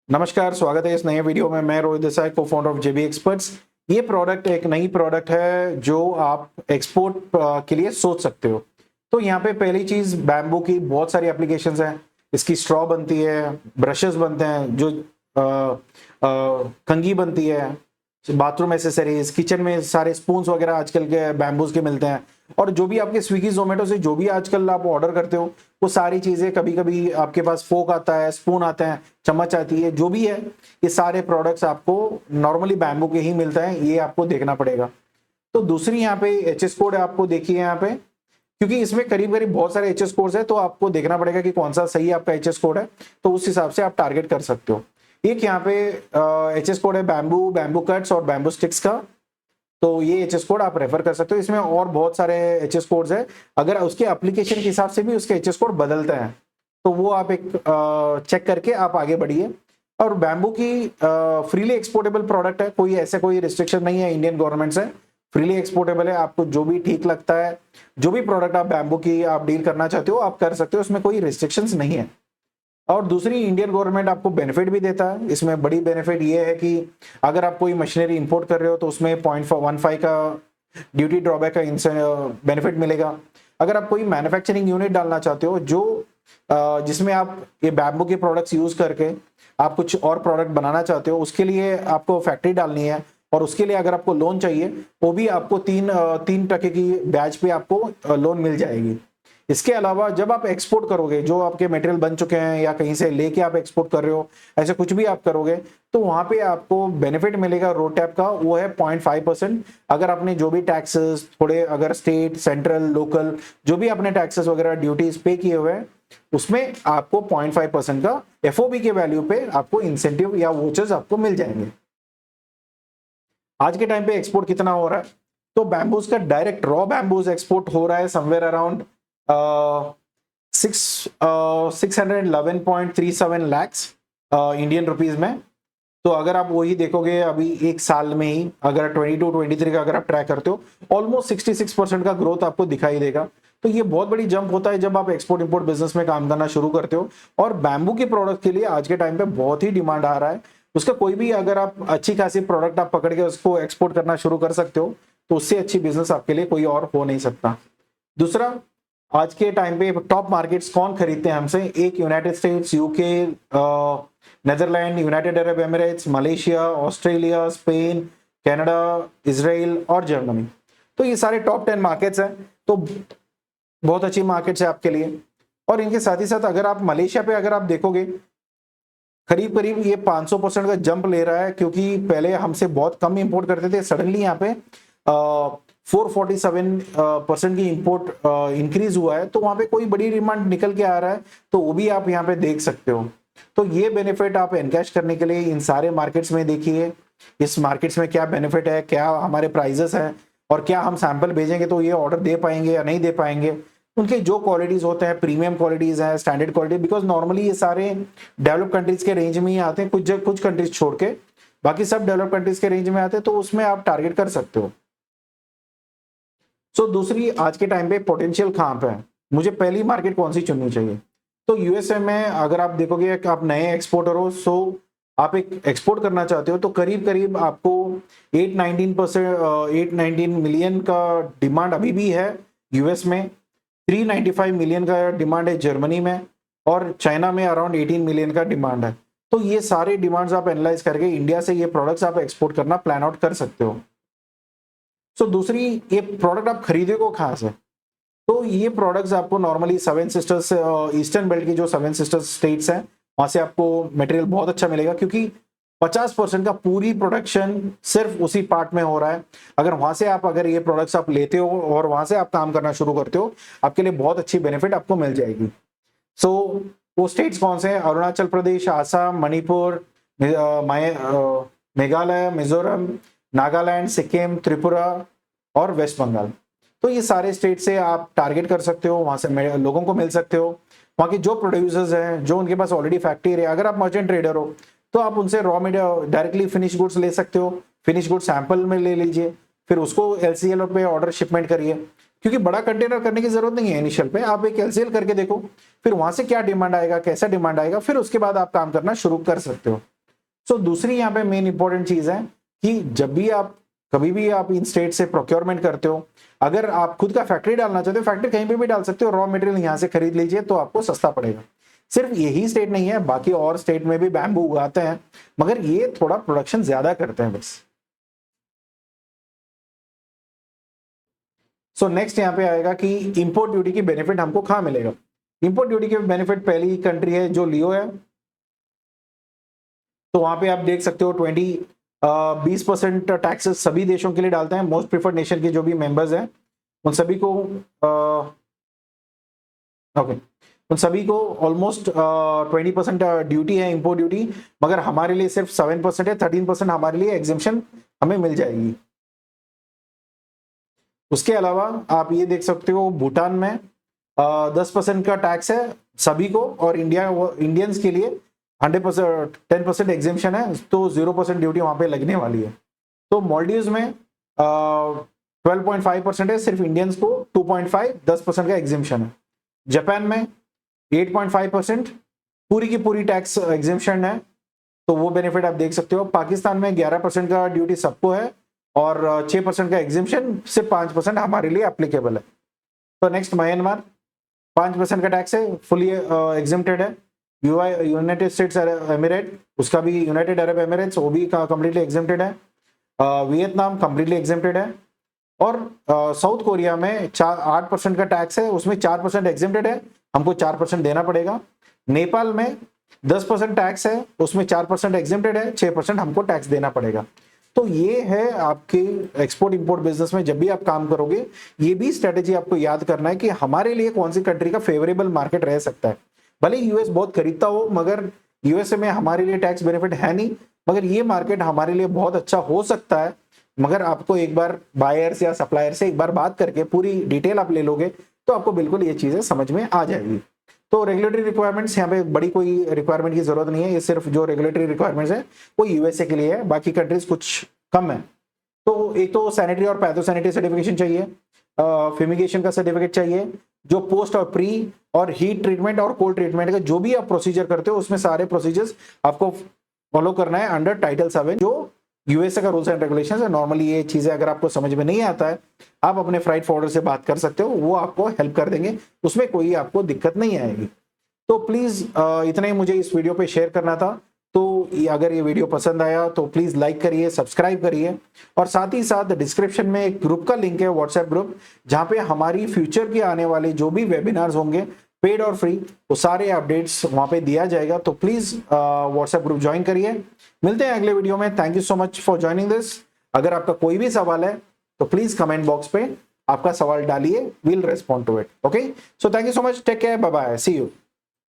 नमस्कार, स्वागत है इस नए वीडियो में। मैं रोहित देसाई, को फाउंडर ऑफ जेबी एक्सपर्ट्स। ये प्रोडक्ट एक नई प्रोडक्ट है जो आप एक्सपोर्ट के लिए सोच सकते हो। तो यहाँ पे पहली चीज, बैम्बू की बहुत सारी एप्लीकेशंस हैं। इसकी स्ट्रॉ बनती है, ब्रशेस बनते हैं, जो कंघी बनती है, बाथरूम एसेसरीज, किचन में सारे स्पून्स वगैरह आजकल के बैम्बूज के मिलते हैं। और जो भी आपके स्विगी जोमेटो से जो भी आजकल आप ऑर्डर करते हो, वो सारी चीजें, कभी कभी आपके पास फोक आता है, स्पून आते हैं, चम्मच आती है, जो भी है, ये सारे प्रोडक्ट्स आपको नॉर्मली बैम्बू के ही मिलता है। ये आपको देखना पड़ेगा। तो दूसरी यहाँ पे एचएस कोड आपको देखिए यहाँ पे, क्योंकि इसमें करीब करीब बहुत सारे एचएस कोड्स है, तो आपको देखना पड़ेगा कि कौन सा सही आपका एचएस कोड है, तो उस हिसाब से आप टारगेट कर सकते हो। एक यहाँ पे एचएस कोड है बैम्बू, बैम्बू कट्स और बैम्बू स्टिक्स का। तो ये एचएस कोड आप रेफर कर सकते हो। इसमें और बहुत सारे एचएस कोड्स है, अगर उसके एप्लीकेशन के हिसाब से भी उसके एचएस कोड बदलते हैं, तो वो आप एक चेक करके आप आगे बढ़िए। और बैम्बू की फ्रीली एक्सपोर्टेबल प्रोडक्ट है, कोई ऐसे कोई रिस्ट्रिक्शन नहीं है इंडियन गवर्नमेंट से। फ्रीली एक्सपोर्टेबल है, आपको जो भी ठीक लगता है, जो भी प्रोडक्ट आप बैम्बू की आप डील करना चाहते हो आप कर सकते हो, उसमें कोई रिस्ट्रिक्शंस नहीं है। और दूसरी, इंडियन गवर्नमेंट आपको बेनिफिट भी देता है। इसमें बड़ी बेनिफिट ये है कि अगर आप कोई मशीनरी इंपोर्ट कर रहे हो तो उसमें 0.15 का ड्यूटी ड्रॉबैक का बेनिफिट मिलेगा। अगर आप कोई मैन्युफैक्चरिंग यूनिट डालना चाहते हो जो जिसमें आप ये बैम्बू के प्रोडक्ट्स यूज करके आप कुछ और प्रोडक्ट बनाना चाहते हो, उसके लिए आपको फैक्ट्री डालनी है, और उसके लिए अगर आपको लोन चाहिए, वो भी आपको 3% की ब्याज पे आपको लोन मिल जाएगी। इसके अलावा जब आप एक्सपोर्ट करोगे, जो आपके मटेरियल बन चुके हैं या कहीं से लेके आप एक्सपोर्ट कर रहे हो, ऐसे कुछ भी आप करोगे, तो वहां पे आपको बेनिफिट मिलेगा रोड टैप का, वो है 0.5%। अगर आपने जो भी टैक्सेस, थोड़े अगर स्टेट, सेंट्रल, लोकल, जो भी आपने टैक्सेस वगैरह ड्यूटीज पे किए हुए हैं, उसमें आपको 0.5% का एफओबी के वैल्यू पे आपको इंसेंटिव या वोचर्स आपको मिल जाएंगे। आज के टाइम पे एक्सपोर्ट कितना हो रहा है? तो बैम्बूज का डायरेक्ट रॉ बैम्बूज एक्सपोर्ट हो रहा है somewhere around 611.37 lakhs Indian rupees में। तो अगर आप वही देखोगे अभी एक साल में ही, अगर 22-23 का अगर आप ट्रैक करते हो, ऑलमोस्ट 66% का ग्रोथ आपको दिखाई देगा। तो ये बहुत बड़ी जंप होता है जब आप एक्सपोर्ट इंपोर्ट बिजनेस में काम करना शुरू करते हो। और बैम्बू के प्रोडक्ट के लिए आज के टाइम पे बहुत ही डिमांड आ रहा है। उसका कोई भी अगर आप अच्छी खासी प्रोडक्ट आप पकड़ के उसको एक्सपोर्ट करना शुरू कर सकते हो, तो उससे अच्छी बिजनेस आपके लिए कोई और हो नहीं सकता। दूसरा, आज के टाइम पे टॉप मार्केट्स कौन खरीदते हैं हमसे? एक, United states, UK, Netherland, United Arab Emirates, Malaysia, Australia, Spain, Canada, Israel और जर्मनी। तो ये सारे टॉप 10 मार्केट्स हैं। तो बहुत अच्छी मार्केट्स है आपके लिए। और इनके साथ ही साथ अगर आप मलेशिया पे अगर आप देखोगे, करीब करीब ये 500% का जंप ले रहा है, क्योंकि पहले हमसे बहुत कम इंपोर्ट करते थे, सडनली यहाँ पे 447% की इंपोर्ट इंक्रीज हुआ है। तो वहां पे कोई बड़ी डिमांड निकल के आ रहा है, तो वो भी आप यहाँ पे देख सकते हो। तो ये बेनिफिट आप एनकैश करने के लिए इन सारे मार्केट्स में देखिए, इस मार्केट्स में क्या बेनिफिट है, क्या हमारे प्राइजेस हैं, और क्या हम सैंपल भेजेंगे तो ये ऑर्डर दे पाएंगे या नहीं दे पाएंगे। उनके जो क्वालिटीज होते हैं, प्रीमियम क्वालिटीज हैं, स्टैंडर्ड क्वालिटी, बिकॉज नॉर्मली ये सारे डेवलप कंट्रीज के रेंज में ही आते हैं, कुछ कंट्रीज छोड़ के, बाकी सब डेवलप कंट्रीज के रेंज में आते हैं। तो उसमें आप टारगेट कर सकते हो। सो दूसरी, आज के टाइम पे पोटेंशियल कहां पे है, मुझे पहली मार्केट कौन सी चुननी चाहिए? तो यूएसए में अगर आप देखोगे कि आप नए एक्सपोर्टर हो, सो आप एक एक्सपोर्ट करना चाहते हो, तो करीब करीब आपको 819 मिलियन का डिमांड अभी भी है यूएस में, 395 मिलियन का डिमांड है जर्मनी में, और चाइना में अराउंड 18 मिलियन का डिमांड है। तो ये सारे डिमांड्स आप एनालाइज करके इंडिया से ये प्रोडक्ट्स आप एक्सपोर्ट करना प्लान आउट कर सकते हो। सो दूसरी, ये प्रोडक्ट आप खरीदोगे कहाँ से? तो ये प्रोडक्ट्स आपको normally seven sisters, eastern belt की जो सेवन सिस्टर्स स्टेट्स हैं, वहां से आपको मटेरियल बहुत अच्छा मिलेगा, क्योंकि 50% का पूरी प्रोडक्शन सिर्फ उसी पार्ट में हो रहा है। अगर वहां से आप अगर ये प्रोडक्ट्स आप लेते हो और वहां से आप काम करना शुरू करते हो, आपके लिए बहुत अच्छी बेनिफिट आपको मिल जाएगी। सो वो स्टेट्स कौन से हैं? अरुणाचल प्रदेश, आसाम, मणिपुर, मेघालय, मिजोरम, नागालैंड, सिक्किम, त्रिपुरा और वेस्ट बंगाल। तो ये सारे स्टेट से आप टारगेट कर सकते हो, वहां से लोगों को मिल सकते हो। वहां के जो प्रोड्यूसर्स हैं, जो उनके पास ऑलरेडी फैक्ट्री है, अगर आप मर्चेंट ट्रेडर हो तो आप उनसे raw material directly finish goods ले सकते हो। फिनिश गुड्स सैंपल में ले लीजिए, फिर उसको एलसीएल पे ऑर्डर शिपमेंट करिए, क्योंकि बड़ा कंटेनर करने की जरूरत नहीं है इनिशियल पे। आप एक एलसीएल करके देखो, फिर वहां से क्या डिमांड आएगा, कैसा डिमांड आएगा, फिर उसके बाद आप काम करना शुरू कर सकते हो। सो दूसरी यहाँ पे मेन इंपॉर्टेंट चीज है कि जब भी आप कभी भी आप इन स्टेट से प्रोक्योरमेंट करते हो, अगर आप खुद का फैक्ट्री डालना चाहते हो, फैक्ट्री कहीं पे भी डाल सकते हो, रॉ मटेरियल यहाँ से खरीद लीजिए तो आपको सस्ता पड़ेगा। सिर्फ यही स्टेट नहीं है, बाकी और स्टेट में भी बैम्बू उगाते हैं, मगर ये थोड़ा प्रोडक्शन ज्यादा करते हैं बस। सो नेक्स्ट यहाँ पे आएगा कि इंपोर्ट ड्यूटी की बेनिफिट हमको कहाँ मिलेगा। इंपोर्ट ड्यूटी के बेनिफिट पहली कंट्री है जो लियो है, तो वहां पे आप देख सकते हो 20% टैक्सेस सभी देशों के लिए डालते हैं। मोस्ट प्रिफर्ड नेशन के जो भी मेंबर्स हैं उन सभी को उन सभी को ऑलमोस्ट 20% ड्यूटी है, इंपोर्ट ड्यूटी, मगर हमारे लिए सिर्फ 7% है। 13% हमारे लिए एग्जेम्पशन हमें मिल जाएगी। उसके अलावा आप ये देख सकते हो भूटान में 10% का टैक्स है सभी को, और इंडियंस के लिए 100% 10% एग्जेम्पशन है, तो 0% ड्यूटी वहां पे लगने वाली है। तो मॉलडीव्स में 12.5% है, सिर्फ इंडियंस को 2.5 10% का एग्जेम्पशन है। जापान में 8.5% पूरी की पूरी टैक्स एग्जेम्पशन है, तो वो बेनिफिट आप देख सकते हो। पाकिस्तान में 11% का ड्यूटी सबको है और 6% का एग्जेम्पशन, सिर्फ 5% हमारे लिए एप्लीकेबल है। तो नेक्स्ट म्यांमार 5% का टैक्स है, फुली एग्जेम्प्टेड है। यूनाइटेड स्टेट्स एमिरेट, उसका भी यूनाइटेड अरब एमिरेट्स, वो भी कंप्लीटली एग्जेम्प्टेड है। वियतनाम कंप्लीटली एग्जेम्प्टेड है। और साउथ कोरिया में 8% का टैक्स है, उसमें 4% एग्जेम्प्टेड है, हमको 4% देना पड़ेगा। नेपाल में 10% टैक्स है, उसमें 4% एग्जेम्प्टेड है, 6% हमको टैक्स देना पड़ेगा। तो ये है आपके एक्सपोर्ट इंपोर्ट बिजनेस में जब भी आप काम करोगे, ये भी स्ट्रेटेजी आपको याद करना है कि हमारे लिए कौन सी कंट्री का फेवरेबल मार्केट रह सकता है। भले यूएस बहुत खरीदता हो, मगर यूएसए में हमारे लिए टैक्स बेनिफिट है नहीं, मगर ये मार्केट हमारे लिए बहुत अच्छा हो सकता है। मगर आपको एक बार बायर्स या सप्लायर से एक बार बात करके पूरी डिटेल आप ले लोगे तो आपको बिल्कुल ये चीजें समझ में आ जाएगी। तो रेगुलेटरी रिक्वायरमेंट्स यहाँ पे बड़ी कोई रिक्वायरमेंट की जरूरत नहीं है, ये सिर्फ जो रेगुलेटरी रिक्वायरमेंट्स है वो यूएसए के लिए है, बाकी कंट्रीज कुछ कम है। तो एक तो सैनिटरी और पैथोसैनिटरी सर्टिफिकेशन चाहिए, फ्यूमिगेशन का सर्टिफिकेट चाहिए, जो पोस्ट और प्री और हीट ट्रीटमेंट और कोल्ड ट्रीटमेंट का जो भी आप प्रोसीजर करते हो उसमें सारे प्रोसीजर्स आपको फॉलो करना है अंडर टाइटल 7 जो यूएसए का रूल्स एंड रेगुलेशंस है। नॉर्मली ये चीजें अगर आपको समझ में नहीं आता है, आप अपने फ्राइट फॉरवर्डर से बात कर सकते हो, वो आपको हेल्प कर देंगे, उसमें कोई आपको दिक्कत नहीं आएगी। तो प्लीज इतना ही मुझे इस वीडियो पे शेयर करना था। तो अगर ये वीडियो पसंद आया तो प्लीज लाइक करिए, सब्सक्राइब करिए, और साथ ही साथ डिस्क्रिप्शन में एक ग्रुप का लिंक है, व्हाट्सएप ग्रुप, जहां पे हमारी फ्यूचर के आने वाले जो भी वेबिनार्स होंगे पेड और फ्री, वो सारे अपडेट्स वहां पे दिया जाएगा। तो प्लीज व्हाट्सएप ग्रुप ज्वाइन करिए। मिलते हैं अगले वीडियो में। Thank you so much for joining this. अगर आपका कोई भी सवाल है तो प्लीज कमेंट बॉक्स पे आपका सवाल डालिए, will respond to it. Okay, so thank you so much, take care, bye bye, see you.